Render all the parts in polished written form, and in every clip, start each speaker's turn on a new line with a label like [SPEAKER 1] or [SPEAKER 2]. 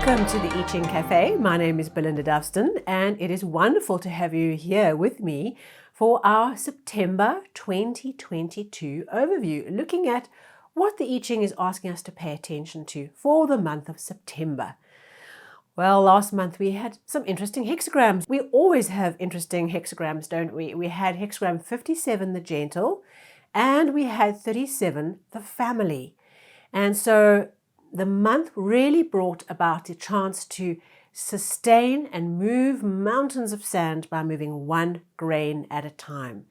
[SPEAKER 1] Welcome to the Ching Cafe. My name is Belinda Dovston, and it is wonderful to have you here with me for our September 2022 overview, looking at what the Ching is asking us to pay attention to for the month of September. Well, last month we had some interesting hexagrams. We always have interesting hexagrams, don't we? We had hexagram 57, the gentle, and we had 37, the family. And so the month really brought about the chance to sustain and move mountains of sand by moving one grain at a time.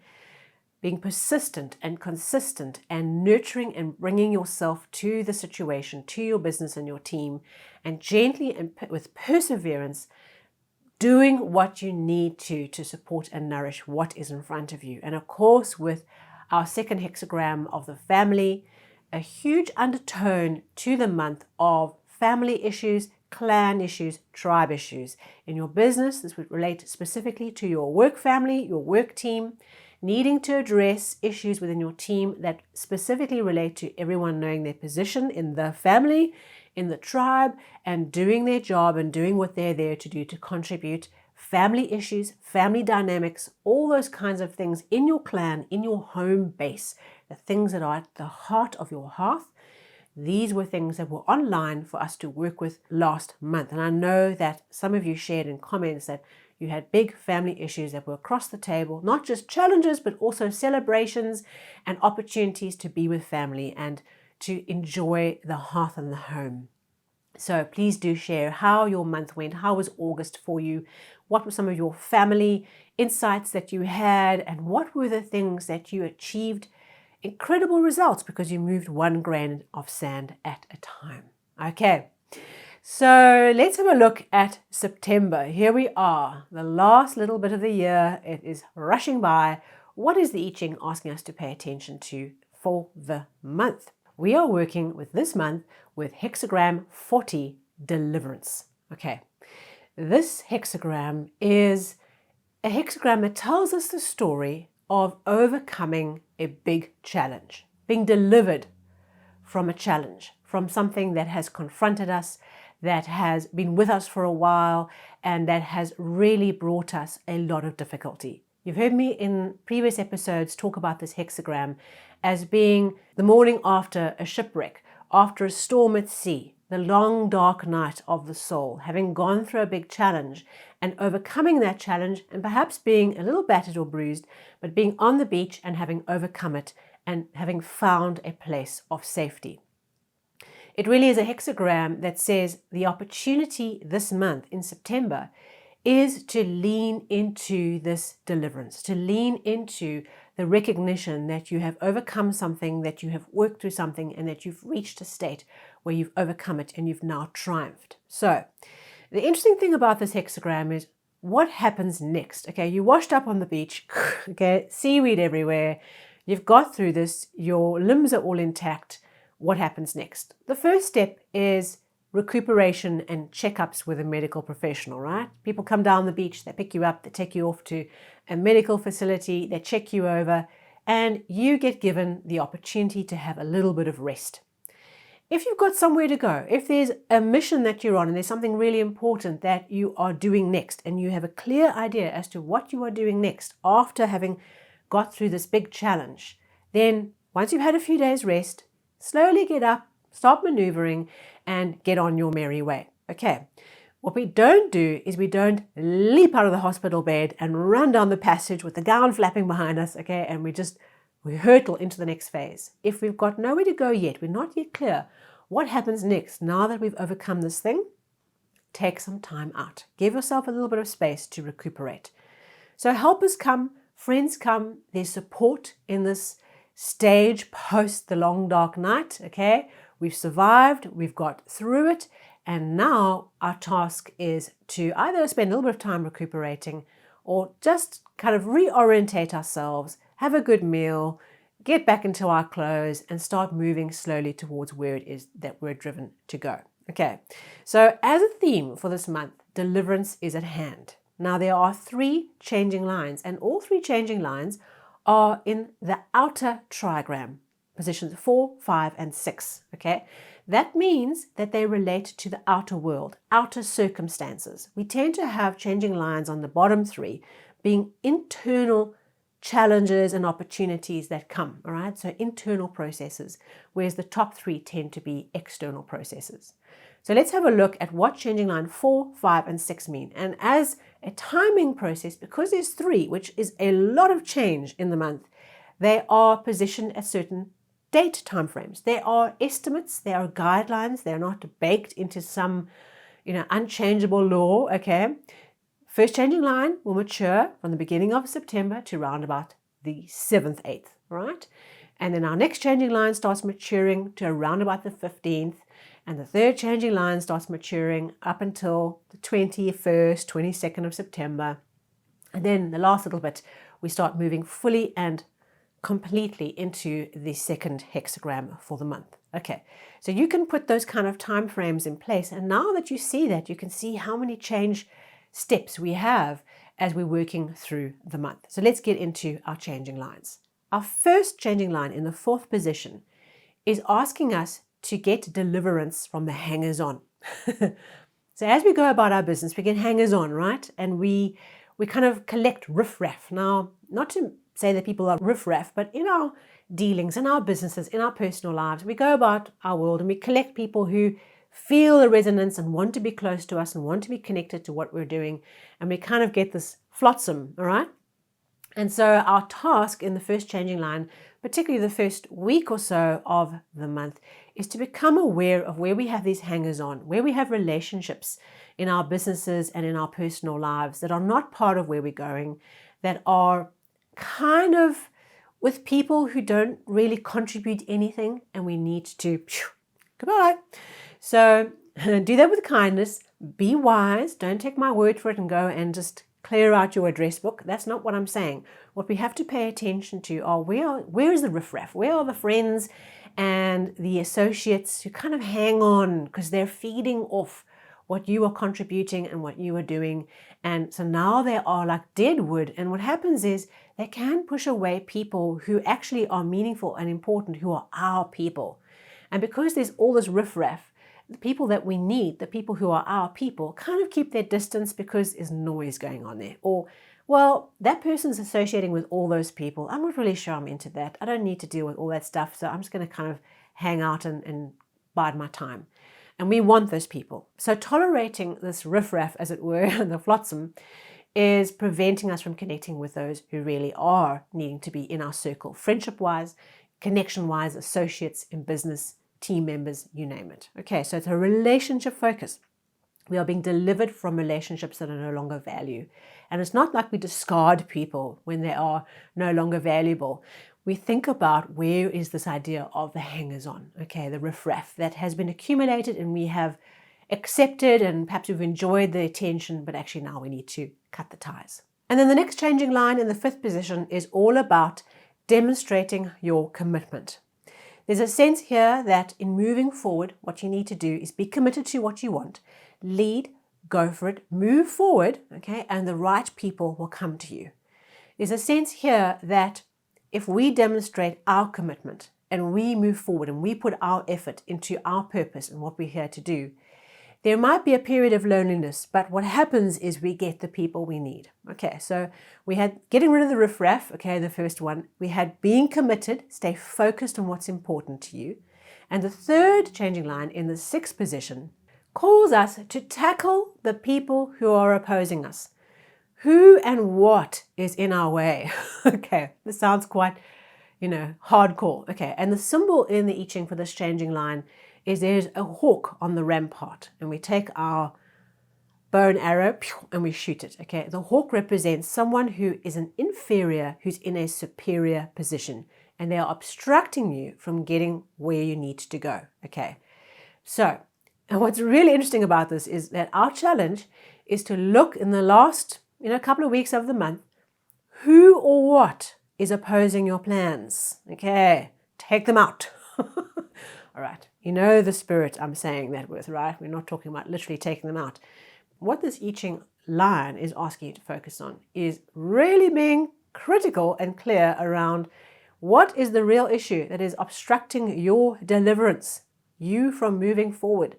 [SPEAKER 1] Being persistent and consistent and nurturing and bringing yourself to the situation, to your business and your team, and gently and with perseverance, doing what you need to support and nourish what is in front of you. And of course, with our second hexagram of the family, a huge undertone to the month of family issues, clan issues, tribe issues. In your business, this would relate specifically to your work family, your work team, needing to address issues within your team that specifically relate to everyone knowing their position in the family, in the tribe, and doing their job and doing what they're there to do to contribute. Family issues, family dynamics, all those kinds of things in your clan, in your home base, the things that are at the heart of your hearth. These were things that were online for us to work with last month. And I know that some of you shared in comments that you had big family issues that were across the table, not just challenges, but also celebrations and opportunities to be with family and to enjoy the hearth and the home. So please do share how your month went. How was August for you? What were some of your family insights that you had? And what were the things that you achieved? Incredible results because you moved one grain of sand at a time. Okay, so let's have a look at September. Here we are, the last little bit of the year. It is rushing by. What is the I Ching asking us to pay attention to for the month? We are working with this month with hexagram 40, Deliverance. Okay, this hexagram is a hexagram that tells us the story of overcoming a big challenge, being delivered from a challenge, from something that has confronted us, that has been with us for a while, and that has really brought us a lot of difficulty. You've heard me in previous episodes talk about this hexagram as being the morning after a shipwreck, after a storm at sea, the long dark night of the soul, having gone through a big challenge and overcoming that challenge and perhaps being a little battered or bruised, but being on the beach and having overcome it and having found a place of safety. It really is a hexagram that says the opportunity this month in September is to lean into this deliverance, to lean into the recognition that you have overcome something, that you have worked through something, and that you've reached a state where you've overcome it and you've now triumphed. So the interesting thing about this hexagram is what happens next. Okay, you washed up on the beach, okay, seaweed everywhere, you've got through this, your limbs are all intact. What happens next? The first step is recuperation and checkups with a medical professional, right? People come down the beach, they pick you up, they take you off to a medical facility, they check you over, and you get given the opportunity to have a little bit of rest. If you've got somewhere to go, if there's a mission that you're on and there's something really important that you are doing next, and you have a clear idea as to what you are doing next after having got through this big challenge, then once you've had a few days rest, slowly get up, start maneuvering, and get on your merry way. Okay, what we don't do is we don't leap out of the hospital bed and run down the passage with the gown flapping behind us, okay, and we hurtle into the next phase. If we've got nowhere to go yet, we're not yet clear what happens next now that we've overcome this thing, take some time out. Give yourself a little bit of space to recuperate. So helpers come, friends come, there's support in this stage post the long dark night, okay? We've survived, we've got through it, and now our task is to either spend a little bit of time recuperating or just kind of reorientate ourselves, have a good meal, get back into our clothes and start moving slowly towards where it is that we're driven to go. Okay, so as a theme for this month, deliverance is at hand. Now there are 3 changing lines, and all 3 changing lines are in the outer trigram, positions 4, 5, and 6. Okay, That means that they relate to the outer world, outer circumstances. We tend to have changing lines on the bottom three being internal challenges and opportunities that come, all right? So internal processes, whereas the top three tend to be external processes. So let's have a look at what changing line 4, 5, and 6 mean. And as a timing process, because there's 3, which is a lot of change in the month, they are positioned at certain date timeframes. They are estimates, they are guidelines, they're not baked into some, unchangeable law, okay? First changing line will mature from the beginning of September to round about the 7th, 8th, right? And then our next changing line starts maturing to around about the 15th. And the third changing line starts maturing up until the 21st, 22nd of September. And then the last little bit, we start moving fully and completely into the second hexagram for the month. Okay, so you can put those kind of time frames in place. And now that you see that, you can see how many change steps we have as we're working through the month. So let's get into our changing lines. Our first changing line in the 4th position is asking us to get deliverance from the hangers-on. So as we go about our business, we get hangers-on, right? And we kind of collect riffraff. Now, not to say that people are riffraff, but in our dealings, in our businesses, in our personal lives, we go about our world and we collect people who feel the resonance and want to be close to us and want to be connected to what we're doing. And we kind of get this flotsam, all right? And so our task in the first changing line, particularly the first week or so of the month, is to become aware of where we have these hangers-on, where we have relationships in our businesses and in our personal lives that are not part of where we're going, that are kind of with people who don't really contribute anything, and we need to, goodbye. So do that with kindness, be wise, don't take my word for it and go and just clear out your address book. That's not what I'm saying. What we have to pay attention to are where is the riffraff? Where are the friends and the associates who kind of hang on because they're feeding off what you are contributing and what you are doing. And so now they are like dead wood. And what happens is they can push away people who actually are meaningful and important, who are our people. And because there's all this riffraff, the people that we need, the people who are our people, kind of keep their distance because there's noise going on there. Or, well, that person's associating with all those people. I'm not really sure I'm into that. I don't need to deal with all that stuff. So I'm just going to kind of hang out and bide my time. And we want those people. So tolerating this riffraff, as it were, the flotsam, is preventing us from connecting with those who really are needing to be in our circle, friendship-wise, connection-wise, associates in business, team members, you name it. Okay, so it's a relationship focus. We are being delivered from relationships that are no longer value. And it's not like we discard people when they are no longer valuable. We think about where is this idea of the hangers-on, okay, the riffraff that has been accumulated and we have accepted and perhaps we've enjoyed the attention, but actually now we need to cut the ties. And then the next changing line in the 5th position is all about demonstrating your commitment. There's a sense here that in moving forward, what you need to do is be committed to what you want, lead, go for it, move forward, okay, and the right people will come to you. There's a sense here that if we demonstrate our commitment and we move forward and we put our effort into our purpose and what we're here to do, there might be a period of loneliness, but what happens is we get the people we need. Okay, so we had getting rid of the riffraff, okay, the first one. We had being committed, stay focused on what's important to you. And the third changing line in the 6th position calls us to tackle the people who are opposing us. Who and what is in our way? Okay, this sounds quite, hardcore. Okay, and the symbol in the I Ching for this changing line is there's a hawk on the rampart, and we take our bow and arrow and we shoot it. Okay, the hawk represents someone who is an inferior, who's in a superior position, and they are obstructing you from getting where you need to go. Okay, so and what's really interesting about this is that our challenge is to look in the last couple of weeks of the month, who or what is opposing your plans. Okay, take them out. All right, you know the spirit I'm saying that with, right? We're not talking about literally taking them out. What this I Ching line is asking you to focus on is really being critical and clear around what is the real issue that is obstructing your deliverance. you from moving forward.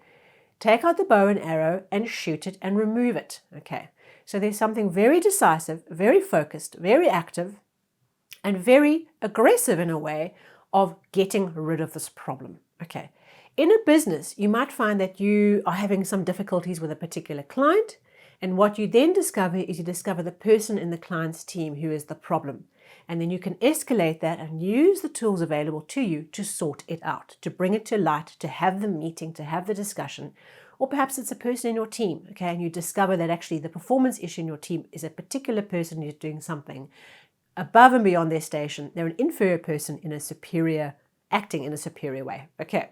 [SPEAKER 1] Take out the bow and arrow and shoot it and remove it. Okay, so there's something very decisive, very focused, very active, and very aggressive in a way of getting rid of this problem. Okay, in a business, you might find that you are having some difficulties with a particular client, and what you then discover is you discover the person in the client's team who is the problem. And then you can escalate that and use the tools available to you to sort it out, to bring it to light, to have the meeting, to have the discussion. Or perhaps it's a person in your team, okay, and you discover that actually the performance issue in your team is a particular person who's doing something above and beyond their station. They're an inferior person in a superior, acting in a superior way, okay.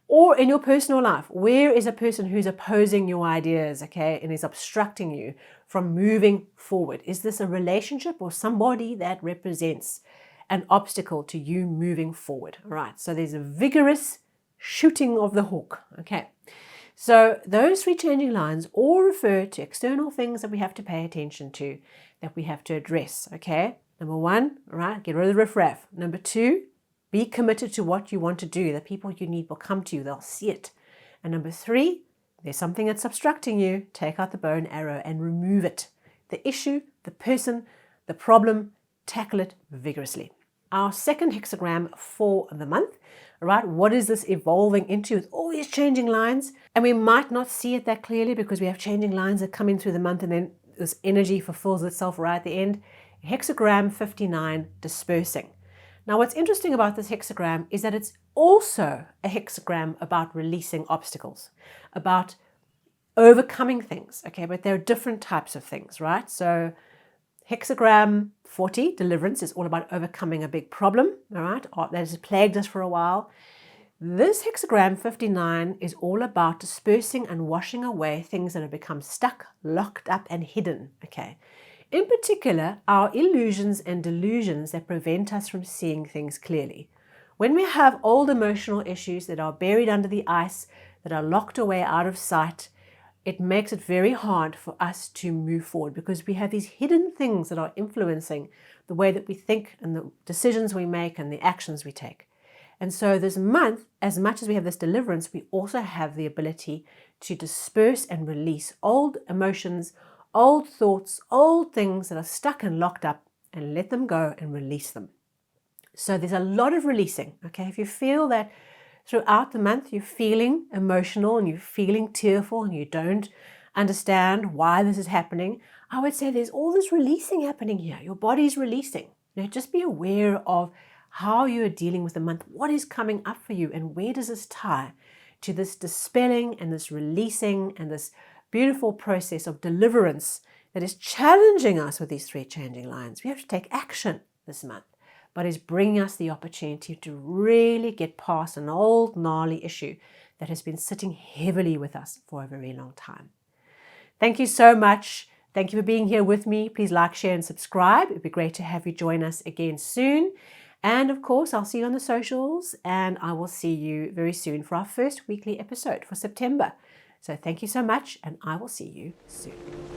[SPEAKER 1] Or in your personal life, where is a person who's opposing your ideas, okay, and is obstructing you from moving forward? Is this a relationship or somebody that represents an obstacle to you moving forward? All right, so there's a vigorous shooting of the hawk, okay. So those three changing lines all refer to external things that we have to pay attention to, that we have to address, okay. Number one, all right, get rid of the riffraff. Number two, be committed to what you want to do. The people you need will come to you. They'll see it. And number three, there's something that's obstructing you. Take out the bow and arrow and remove it. The issue, the person, the problem, tackle it vigorously. Our second hexagram for the month, all right, what is this evolving into with all these changing lines? And we might not see it that clearly because we have changing lines that come in through the month and then this energy fulfills itself right at the end. Hexagram 59, dispersing. Now, what's interesting about this hexagram is that it's also a hexagram about releasing obstacles, about overcoming things, okay? But there are different types of things, right? So hexagram 40, deliverance, is all about overcoming a big problem, all right, that has plagued us for a while. This hexagram 59 is all about dispersing and washing away things that have become stuck, locked up, and hidden, okay? In particular, our illusions and delusions that prevent us from seeing things clearly. When we have old emotional issues that are buried under the ice, that are locked away out of sight, it makes it very hard for us to move forward because we have these hidden things that are influencing the way that we think and the decisions we make and the actions we take. And so this month, as much as we have this deliverance, we also have the ability to disperse and release old emotions, old thoughts, old things that are stuck and locked up, and let them go and release them. So there's a lot of releasing, okay? If you feel that throughout the month you're feeling emotional and you're feeling tearful and you don't understand why this is happening, I would say there's all this releasing happening here. Your body's releasing. Just be aware of how you are dealing with the month. What is coming up for you and where does this tie to this dispelling and this releasing and this beautiful process of deliverance that is challenging us with these three changing lines. We have to take action this month, but is bringing us the opportunity to really get past an old gnarly issue that has been sitting heavily with us for a very long time. Thank you so much. Thank you for being here with me. Please like, share, and subscribe. It'd be great to have you join us again soon. And of course, I'll see you on the socials, and I will see you very soon for our first weekly episode for September. So thank you so much, and I will see you soon.